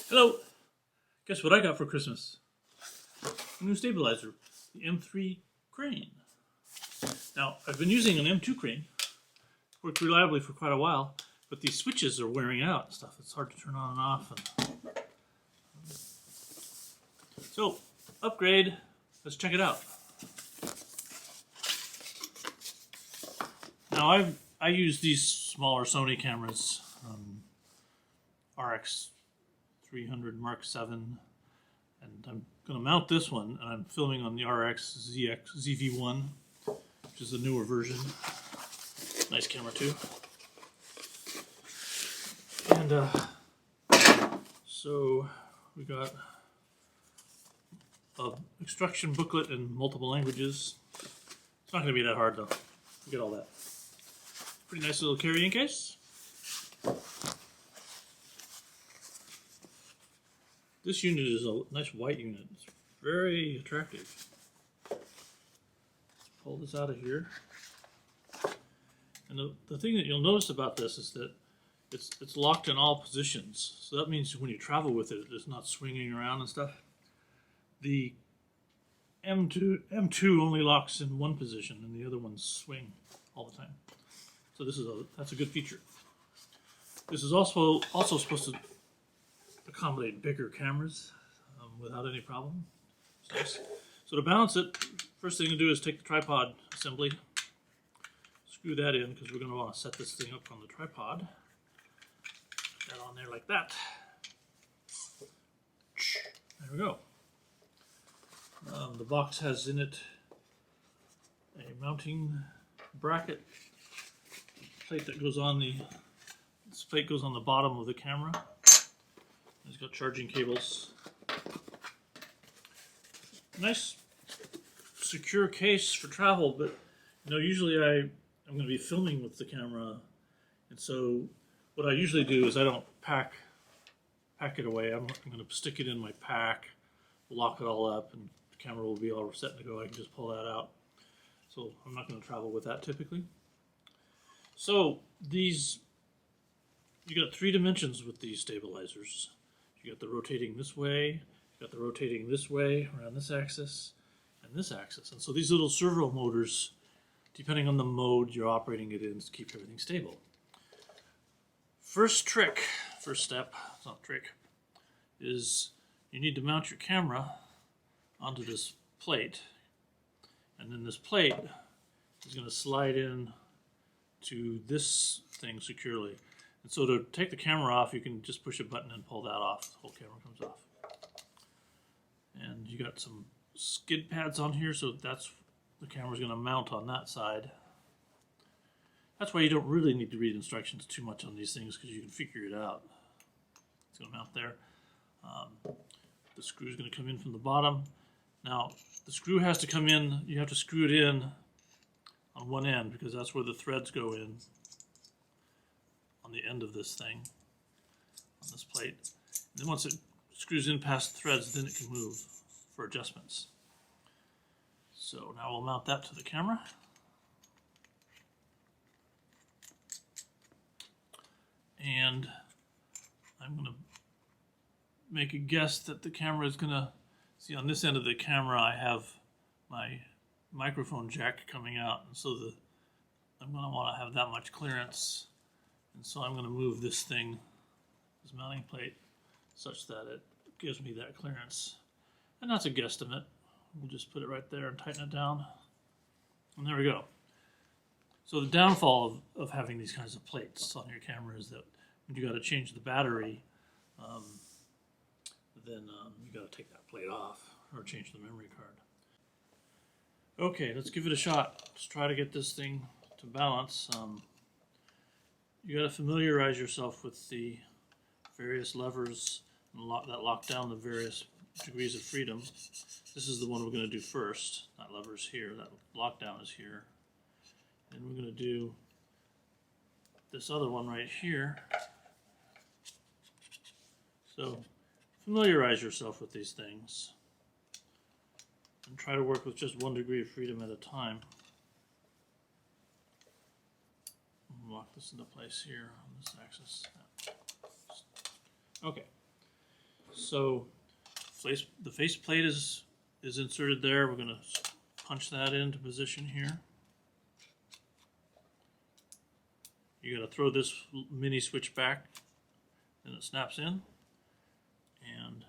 Hello! Guess what I got for Christmas? A new stabilizer, the M3 crane. Now, I've been using an M2 crane. Worked reliably for quite a while, but these switches are wearing out and stuff. It's hard to turn on and off. So, upgrade. Let's check it out. Now, I use these smaller Sony cameras, RX 300 Mark 7, and I'm going to mount this one, and I'm filming on the RX ZV1, which is the newer version. Nice camera too. And so we got an instruction booklet in multiple languages. It's not going to be that hard though. You get all that. Pretty nice little carrying case. This unit is a nice white unit. It's very attractive. Let's pull this out of here. And the thing that you'll notice about this is that it's locked in all positions. So that means when you travel with it, it's not swinging around and stuff. The M2 only locks in one position, and the other ones swing all the time. So that's a good feature. This is also supposed to accommodate bigger cameras without any problem. Nice. So to balance it, first thing to do is take the tripod assembly, screw that in because we're going to want to set this thing up on the tripod. Put that on there like that. There we go. The box has in it a mounting bracket plate that goes on this plate goes on the bottom of the camera. It's got charging cables. Nice secure case for travel, but usually I'm going to be filming with the camera, and so what I usually do is I don't pack it away. I'm going to stick it in my pack, lock it all up, and the camera will be all set to go. I can just pull that out. So I'm not going to travel with that typically. So you got 3 dimensions with these stabilizers. You got the rotating this way, you got the rotating this way around this axis, and this axis. And so these little servo motors, depending on the mode you're operating it in, to keep everything stable. First step, it's not trick, is you need to mount your camera onto this plate. And then this plate is going to slide in to this thing securely. And so to take the camera off, you can just push a button and pull that off. The whole camera comes off. And you got some skid pads on here, so the camera's going to mount on that side. That's why you don't really need to read instructions too much on these things, because you can figure it out. It's going to mount there. The screw's going to come in from the bottom. Now, the screw has to come in. You have to screw it in on one end, because that's where the threads go in. On the end of this thing, on this plate. And then once it screws in past the threads, then it can move for adjustments. So now we'll mount that to the camera. And I'm going to make a guess that the camera is going to, see on this end of the camera I have my microphone jack coming out, and so I'm going to want to have that much clearance. And so I'm going to move this mounting plate, such that it gives me that clearance. And that's a guesstimate. We'll just put it right there and tighten it down. And there we go. So the downfall of having these kinds of plates on your camera is that when you got to change the battery, then you got to take that plate off or change the memory card. Okay, let's give it a shot. Let's try to get this thing to balance. You got to familiarize yourself with the various levers that lock down the various degrees of freedom. This is the one we're going to do first. That lever's here. That lockdown is here. And we're going to do this other one right here. So familiarize yourself with these things and try to work with just 1 degree of freedom at a time. Lock this into place here on this axis. Okay. So the face plate is inserted there. We're going to punch that into position here. You're going to throw this mini switch back, and it snaps in. And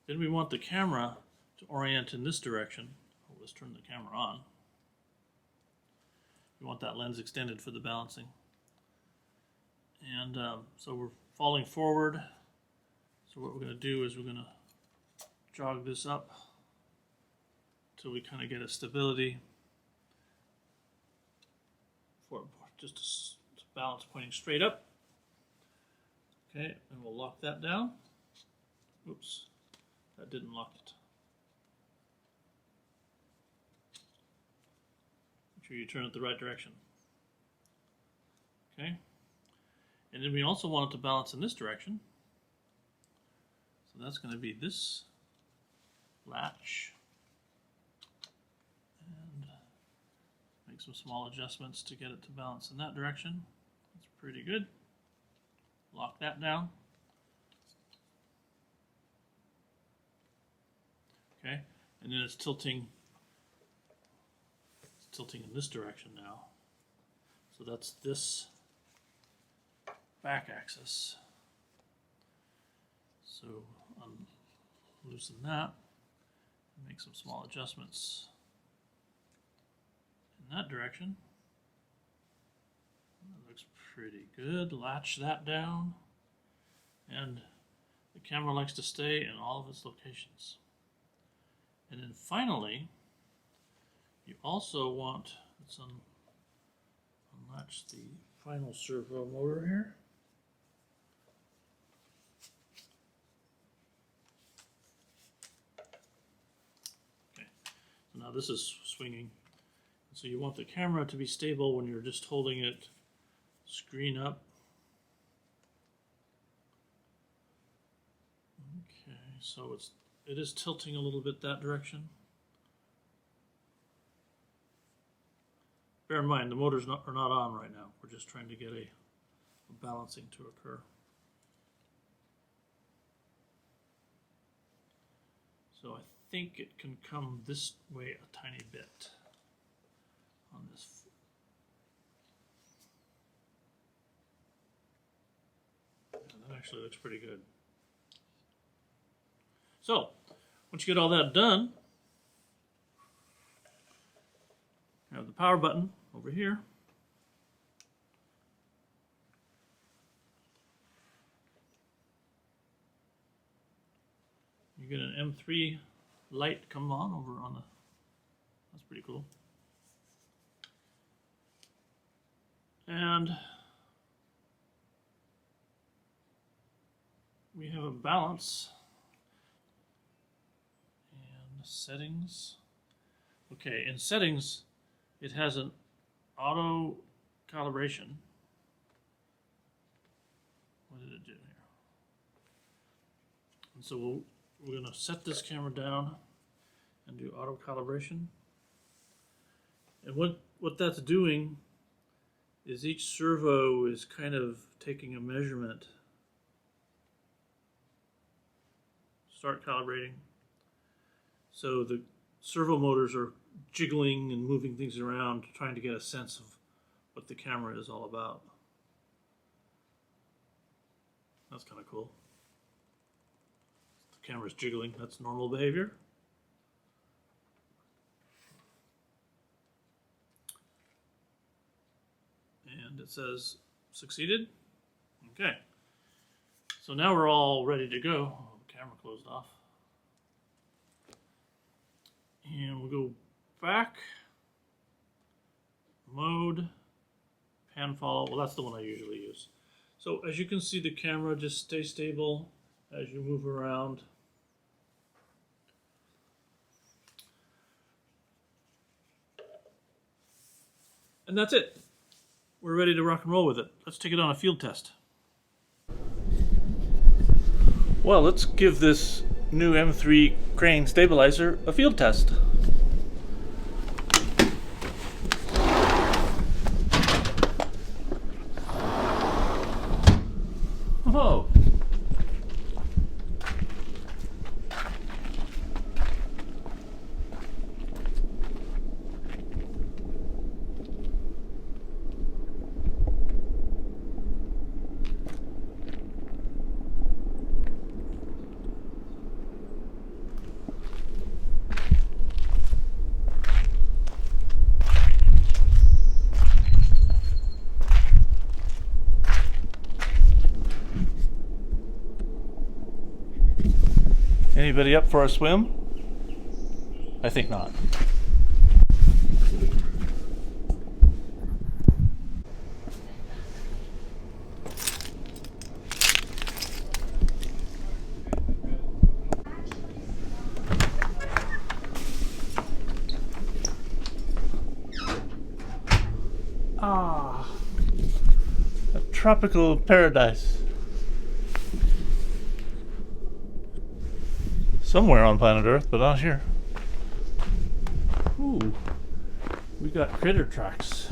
then we want the camera to orient in this direction. Oh, let's turn the camera on. We want that lens extended for the balancing. And so we're falling forward. So what we're going to do is we're going to jog this up till we kind of get a stability for just a balance pointing straight up. Okay, and we'll lock that down. Oops, that didn't lock it. Make sure you turn it the right direction. Okay, and then we also want it to balance in this direction. So that's going to be this latch. And make some small adjustments to get it to balance in that direction. That's pretty good. Lock that down. Okay, and then it's tilting in this direction now. So that's this back axis. So loosen that, make some small adjustments in that direction. That looks pretty good. Latch that down, and the camera likes to stay in all of its locations. And then finally, you also want, let's unlatch the final servo motor here. Okay, so now this is swinging. So you want the camera to be stable when you're just holding it screen up. Okay, so it is tilting a little bit that direction. Bear in mind, the motors are not on right now. We're just trying to get a balancing to occur. So I think it can come this way a tiny bit on this. Yeah, that actually looks pretty good. So, once you get all that done, you have the power button over here. You get an M3 light come on over on the, that's pretty cool. And we have a balance and settings. Okay, in settings, it has an auto calibration. What did it do here? And so we're going to set this camera down and do auto calibration. And what that's doing is each servo is kind of taking a measurement. Start calibrating. So the servo motors are jiggling and moving things around, trying to get a sense of what the camera is all about. That's kind of cool. The camera's jiggling, that's normal behavior. And it says succeeded. Okay. So now we're all ready to go. Oh, the camera closed off. And we'll go back, mode, pan follow. Well, that's the one I usually use. So as you can see, the camera just stays stable as you move around. And that's it. We're ready to rock and roll with it. Let's take it on a field test. Well, let's give this new M3 crane stabilizer a field test. Oh. Anybody up for a swim? I think not. Ah, a tropical paradise. Somewhere on planet Earth, but not here. Ooh, we got critter tracks.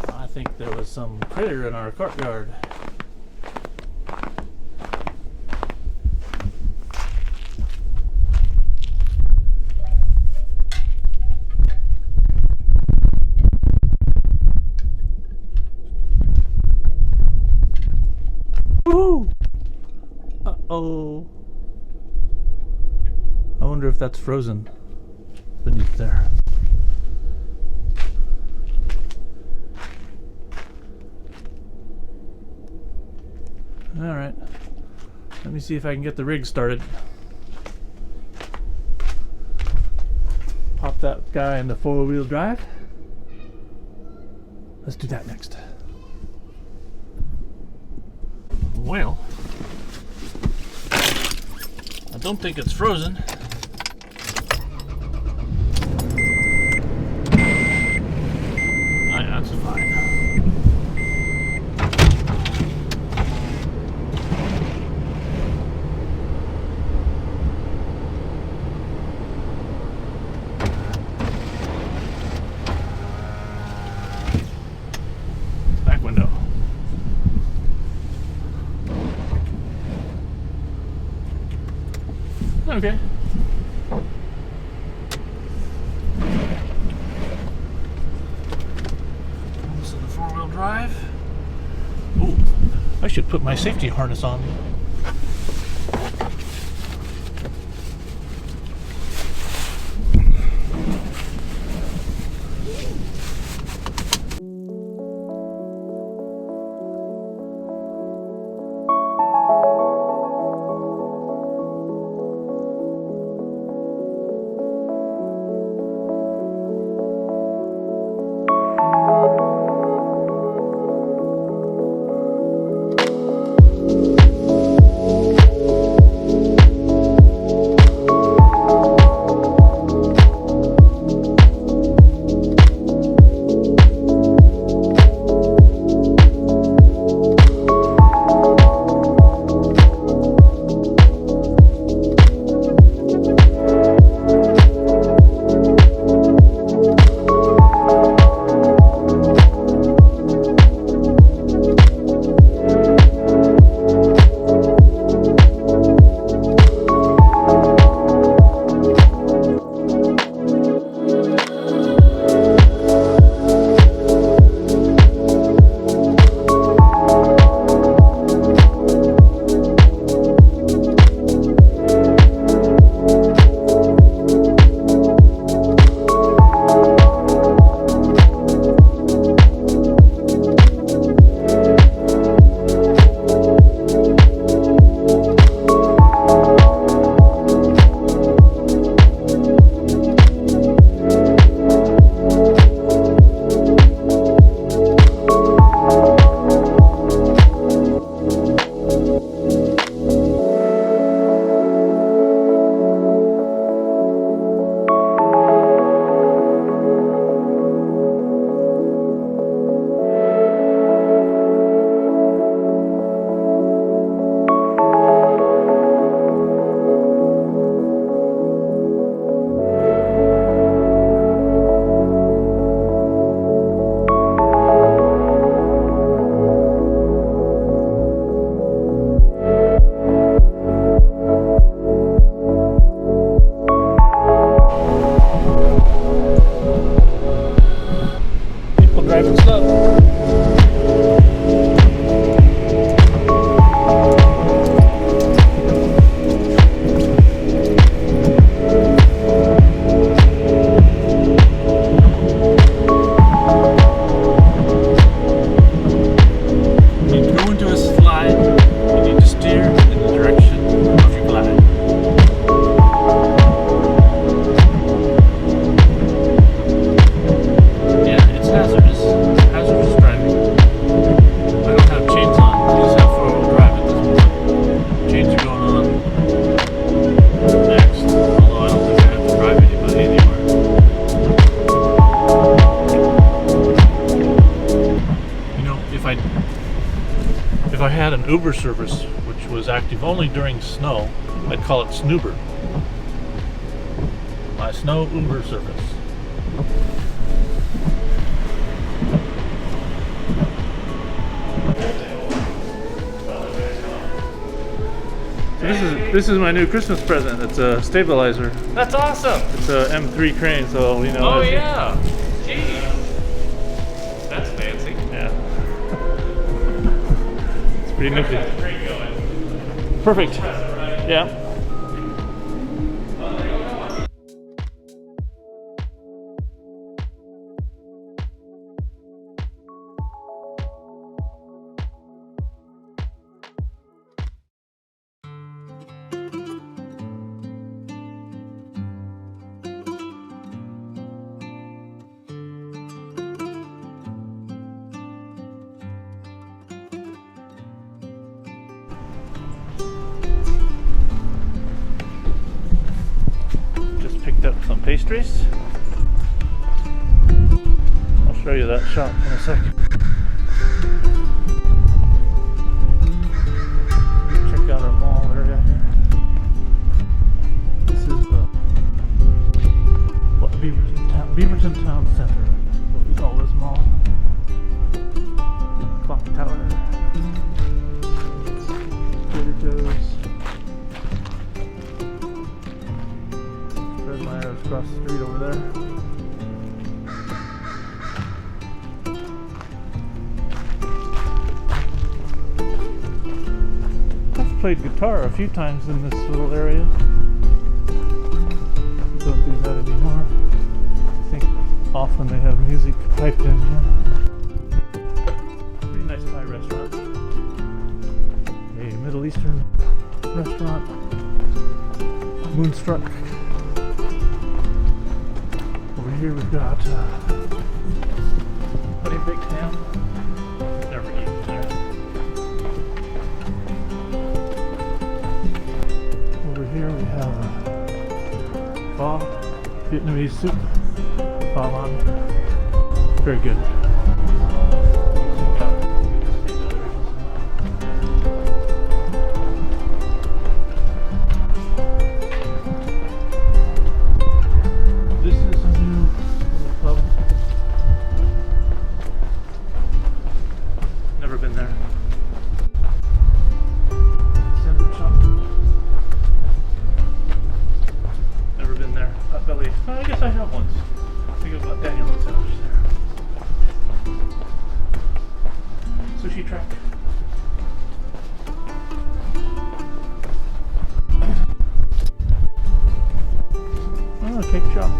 I think there was some critter in our courtyard. Woo! Uh-oh. I wonder if that's frozen beneath there. Alright. Let me see if I can get the rig started. Pop that guy into four-wheel drive. Let's do that next. Well, I don't think it's frozen. That's fine. Back window. Okay. This is the four-wheel drive. Ooh, I should put my safety harness on. going on next. Although I don't think I have to drive anybody anywhere. You know, if I had an Uber service which was active only during snow, I'd call it Snoober. My snow Uber service. So this is my new Christmas present. It's a stabilizer. That's awesome. It's a M3 crane, so you know. Oh yeah. Jeez. That's fancy. Yeah. It's pretty nifty. Got the crane going. Perfect. Yeah. Picked up some pastries. I'll show you that shop in a second. Check out our mall area here. This is the Beaverton Town Center. What we call this mall. Clock Tower. Trader Joe's. Across the street over there. I've played guitar a few times in this little area. Don't do that anymore. I think often they have music piped in here. Pretty nice Thai restaurant. A Middle Eastern restaurant. Moonstruck. Here we've got honey baked ham. Never eaten there. Over here we have pho, Vietnamese soup, pho man. Very good. I guess I have once. Think about Daniel and sandwich there. Sushi track. Oh, a cake shop.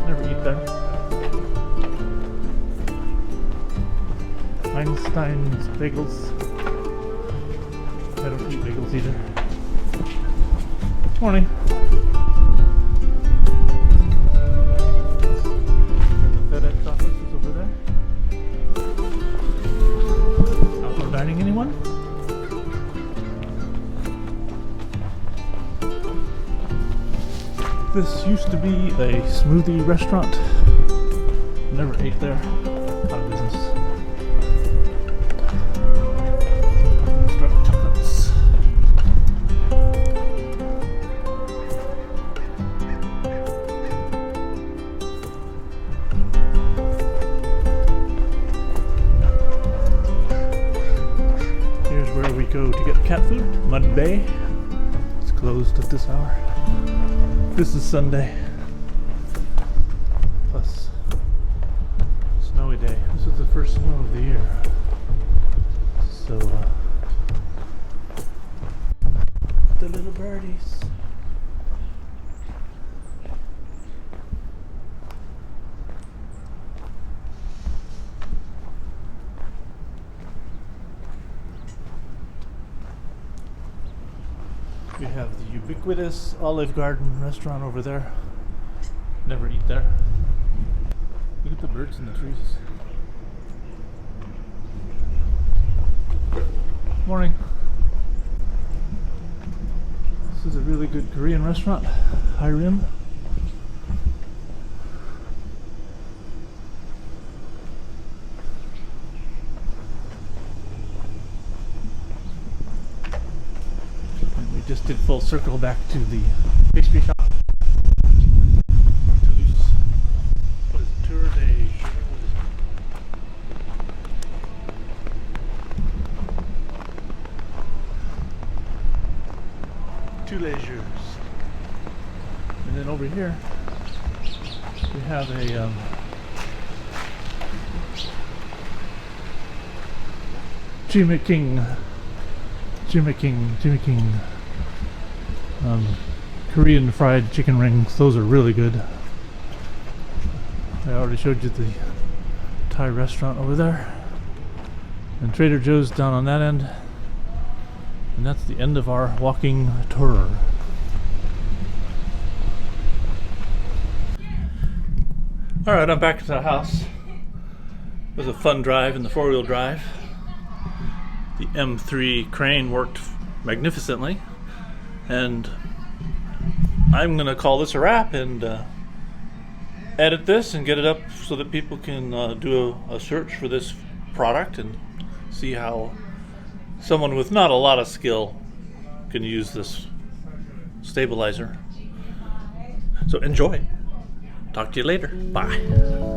Never eat there. Einstein's Bagels. I don't eat bagels either. Morning. Anyone? This used to be a smoothie restaurant. Never ate there. Out of business. Chocolates. Where we go to get cat food, Mud Bay. It's closed at this hour. This is Sunday. Plus snowy day. This is the first snow of the year. So the little birdies. We have the ubiquitous Olive Garden restaurant over there. Never eat there. Look at the birds in the trees. Morning. This is a really good Korean restaurant, ZHIYUN. And we just did full circle back to the pastry shop. What is it? Tour de Two Leisures. And then over here we have a Jimmy King Korean fried chicken rings. Those are really good. I already showed you the Thai restaurant over there, and Trader Joe's down on that end. And that's the end of our walking tour. Alright, I'm back at the house. It was a fun drive in the four-wheel drive. The M3 crane worked magnificently. And I'm going to call this a wrap and edit this and get it up so that people can do a search for this product and see how someone with not a lot of skill can use this stabilizer. So enjoy. Talk to you later. Bye.